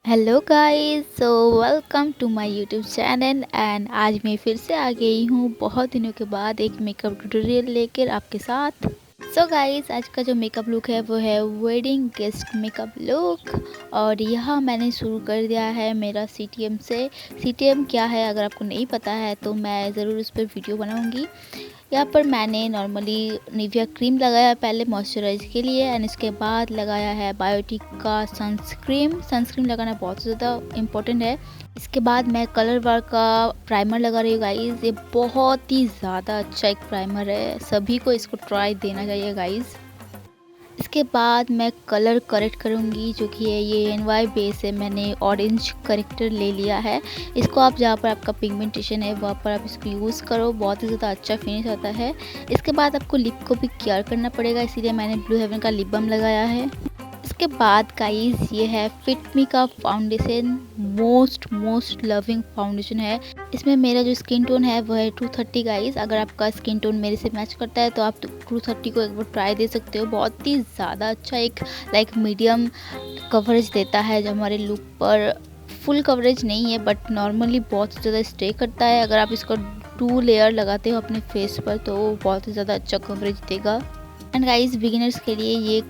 Hello guys, so welcome to my YouTube channel. And आज मैं फिर से आ गई हूँ बहुत दिनों के बाद एक मेकअप ट्यूटोरियल लेकर आपके साथ। सो गाइस, आज का जो मेकअप लुक है वो है वेडिंग गेस्ट मेकअप लुक। और यह मैंने शुरू कर दिया है मेरा सीटीएम से। सीटीएम क्या है अगर आपको नहीं पता है तो मैं ज़रूर उस पर वीडियो बनाऊँगी। यहाँ पर मैंने नॉर्मली निविया क्रीम लगाया है पहले मॉइस्चराइज के लिए, एंड इसके बाद लगाया है बायोटिक का सनस्क्रीन लगाना बहुत ज़्यादा इम्पोर्टेंट है। इसके बाद मैं कलर बार का प्राइमर लगा रही हूँ गाइज़। ये बहुत ही ज़्यादा अच्छा एक प्राइमर है, सभी को इसको ट्राई देना चाहिए गाइज़। इसके बाद मैं कलर करेक्ट करूँगी, जो कि है ये एनवाई बेस है। मैंने ऑरेंज करेक्टर ले लिया है। इसको आप जहाँ पर आपका पिगमेंटेशन है वहाँ पर आप इसको यूज़ करो, बहुत ही ज़्यादा अच्छा फिनिश आता है। इसके बाद आपको लिप को भी केयर करना पड़ेगा, इसीलिए मैंने ब्लू हेवन का लिप बाम लगाया है। इसके बाद गाइस ये है फिट मी का फाउंडेशन। मोस्ट लविंग फाउंडेशन है। इसमें मेरा जो स्किन टोन है वो है 230 गाइस। अगर आपका स्किन टोन मेरे से मैच करता है तो आप 230 को एक बार ट्राई दे सकते हो। बहुत ही ज़्यादा अच्छा एक मीडियम कवरेज देता है, जो हमारे लुक पर फुल कवरेज नहीं है बट नॉर्मली बहुत ज़्यादा स्टे करता है। अगर आप इसको 2 लेयर लगाते हो अपने फेस पर तो बहुत ही ज़्यादा अच्छा कवरेज देगा। एंड गाइस, बिगिनर्स के लिए ये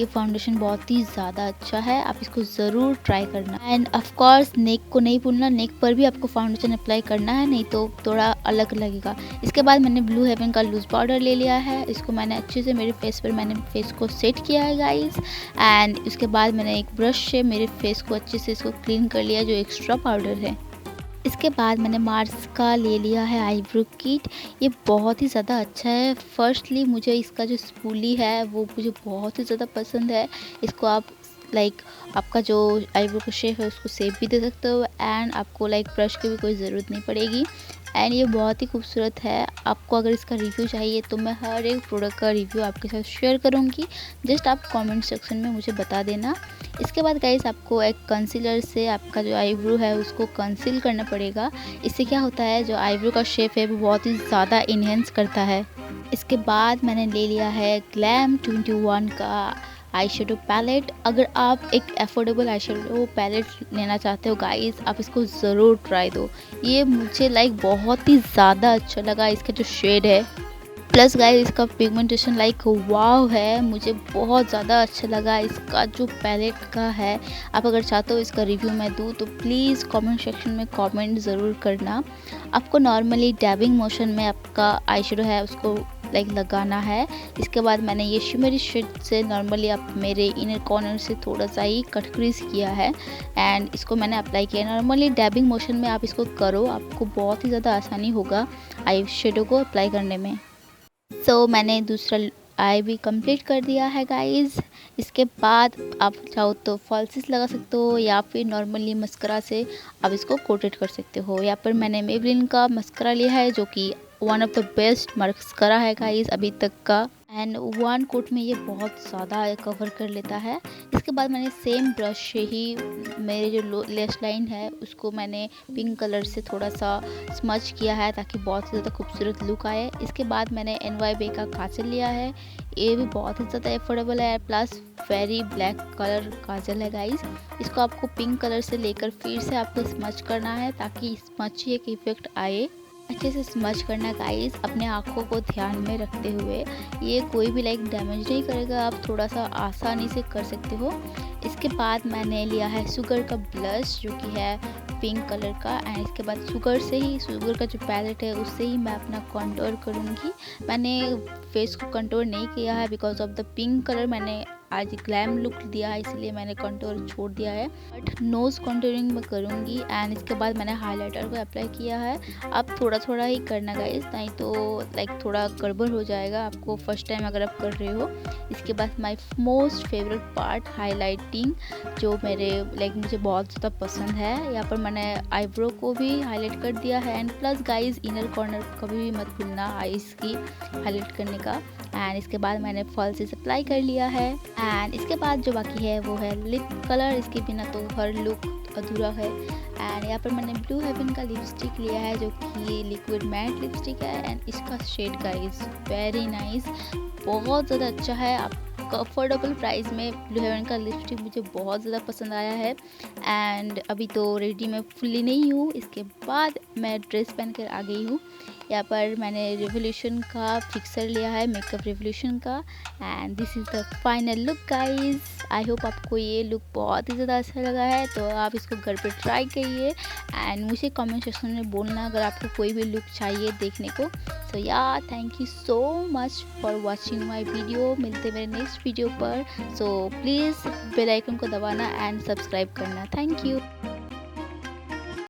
फाउंडेशन बहुत ही ज़्यादा अच्छा है, आप इसको ज़रूर ट्राई करना। एंड ऑफ कोर्स नेक को नहीं भूलना, नेक पर भी आपको फाउंडेशन अप्लाई करना है, नहीं तो थोड़ा अलग लगेगा। इसके बाद मैंने ब्लू हेवन का लूज पाउडर ले लिया है। इसको मैंने अच्छे से मेरे फेस को सेट किया है गाइस। एंड उसके बाद मैंने एक ब्रश से मेरे फेस को अच्छे से इसको क्लीन कर लिया, जो एक्स्ट्रा पाउडर है। इसके बाद मैंने मार्स का ले लिया है आईब्रो किट। ये बहुत ही ज़्यादा अच्छा है। फर्स्टली मुझे इसका जो स्पूली है वो मुझे बहुत ही ज़्यादा पसंद है। इसको आप आपका जो आईब्रो का शेप है उसको शेप भी दे सकते हो, एंड आपको ब्रश की भी कोई ज़रूरत नहीं पड़ेगी। एंड ये बहुत ही खूबसूरत है। आपको अगर इसका रिव्यू चाहिए तो मैं हर एक प्रोडक्ट का रिव्यू आपके साथ शेयर करूँगी, जस्ट आप कमेंट सेक्शन में मुझे बता देना। इसके बाद गाइस, आपको एक कंसीलर से आपका जो आईब्रो है उसको कंसील करना पड़ेगा। इससे क्या होता है, जो आईब्रो का शेप है वो बहुत ही ज़्यादा इन्हेंस करता है। इसके बाद मैंने ले लिया है ग्लैम 21 का आई शेडो पैलेट। अगर आप एक एफोर्डेबल आई शेडो पैलेट लेना चाहते हो गाइस, आप इसको ज़रूर ट्राई दो। ये मुझे बहुत ही ज़्यादा अच्छा लगा, इसका जो शेड है। प्लस गाइस, इसका पिगमेंटेशन वाव है, मुझे बहुत ज़्यादा अच्छा लगा। इसका जो पैलेट का है, आप अगर चाहते हो इसका रिव्यू मैं दूँ तो प्लीज़ कमेंट सेक्शन में कमेंट ज़रूर करना। आपको नॉर्मली डैबिंग मोशन में आपका आई शेडो है उसको लगाना है। इसके बाद मैंने ये शिमरी शेड से नॉर्मली आप मेरे इनर कॉर्नर से थोड़ा सा ही कट क्रीज किया है, एंड इसको मैंने अप्लाई किया। नॉर्मली डैबिंग मोशन में आप इसको करो, आपको बहुत ही ज़्यादा आसानी होगा आई शेडो को अप्लाई करने में। मैंने दूसरा आई भी कंप्लीट कर दिया है गाइस। इसके बाद आप चाहो तो फॉल्सिस लगा सकते हो, या फिर नॉर्मली मस्करा से आप इसको कोटेड कर सकते हो। यहाँ पर मैंने मेबलिन का मस्करा लिया है, जो कि one of the best mascara है गाइस अभी तक का। एंड वन कोट में ये बहुत ज़्यादा कवर कर लेता है। इसके बाद मैंने सेम ब्रश से ही मेरे जो लेस लाइन है उसको मैंने पिंक कलर से थोड़ा सा स्मच किया है, ताकि बहुत ज़्यादा खूबसूरत लुक आए। इसके बाद मैंने NYB का काजल लिया है। ये भी बहुत ही ज़्यादा एफोर्डेबल है, प्लस वेरी ब्लैक कलर काजल है गाइस। इसको आपको पिंक कलर से लेकर फिर से आपको स्मच करना है, ताकि स्मच एक इफेक्ट आए। अच्छे से स्मच करना गाइस, अपने आँखों को ध्यान में रखते हुए। ये कोई भी डैमेज नहीं करेगा, आप थोड़ा सा आसानी से कर सकते हो। इसके बाद मैंने लिया है शुगर का ब्लश, जो कि है पिंक कलर का। एंड इसके बाद शुगर का जो पैलेट है उससे ही मैं अपना कंटूर करूँगी। मैंने फेस को कंटूर नहीं किया है because of the pink colour. मैंने आज ग्लैम लुक दिया है, इसलिए मैंने कंटूर छोड़ दिया है, बट नोज़ कंटूरिंग मैं करूँगी। एंड इसके बाद मैंने हाइलाइटर को अप्लाई किया है। आप थोड़ा थोड़ा ही करना गाइस, नहीं तो थोड़ा गड़बड़ हो जाएगा आपको फर्स्ट टाइम अगर आप कर रहे हो। इसके बाद my most favourite part highlighting, जो मेरे मुझे बहुत ज़्यादा पसंद है। यहाँ पर मैंने आईब्रो को भी हाईलाइट कर दिया है, and plus guys inner corner कभी भी मत भूलना आईज की हाईलाइट करने का। एंड इसके बाद मैंने फॉल्सिस अप्लाई कर लिया है। एंड इसके बाद जो बाकी है वो है लिप कलर। इसके बिना तो हर लुक अधूरा है। एंड यहाँ पर मैंने ब्लू हेवन का लिपस्टिक लिया है, जो कि लिक्विड मैट लिपस्टिक है। एंड इसका शेड गाइस वेरी नाइस, बहुत ज़्यादा अच्छा है। आप अफोर्डेबल प्राइस में ब्लू हेवन का लिपस्टिक मुझे बहुत ज़्यादा पसंद आया है। एंड अभी तो रेडी मैं फुल्ली नहीं हूँ, इसके बाद मैं ड्रेस पहन कर आ गई हूँ। यहाँ पर मैंने रेवोल्यूशन का फिक्सर लिया है, मेकअप रेवोल्यूशन का। And this is the final look guys. I hope आपको ये लुक बहुत ही ज़्यादा अच्छा लगा है, तो आप इसको घर पे ट्राई करिए एंड मुझे कमेंट सेक्शन में बोलना अगर आपको कोई भी लुक चाहिए देखने को। सो या thank you so much for watching my video. मिलते मेरे नेक्स्ट वीडियो पर। सो प्लीज़ बेल आइकन को दबाना एंड सब्सक्राइब करना। Thank you.